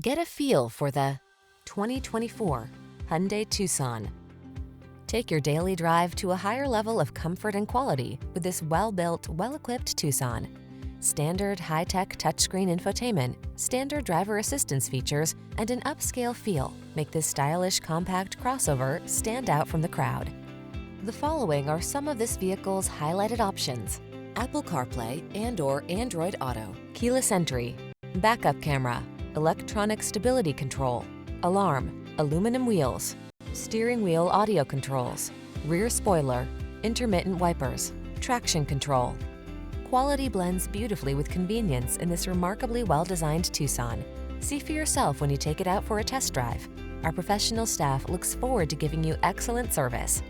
Get a feel for the 2024 Hyundai Tucson. Take your daily drive to a higher level of comfort and quality with this well-built, well-equipped Tucson. Standard high-tech touchscreen infotainment, standard driver assistance features, and an upscale feel make this stylish compact crossover stand out from the crowd. The following are some of this vehicle's highlighted options: Apple CarPlay and/or Android Auto, keyless entry, backup camera, electronic stability control, alarm, aluminum wheels, steering wheel audio controls, rear spoiler, intermittent wipers, traction control. Quality blends beautifully with convenience in this remarkably well-designed Tucson. See for yourself when you take it out for a test drive. Our professional staff looks forward to giving you excellent service.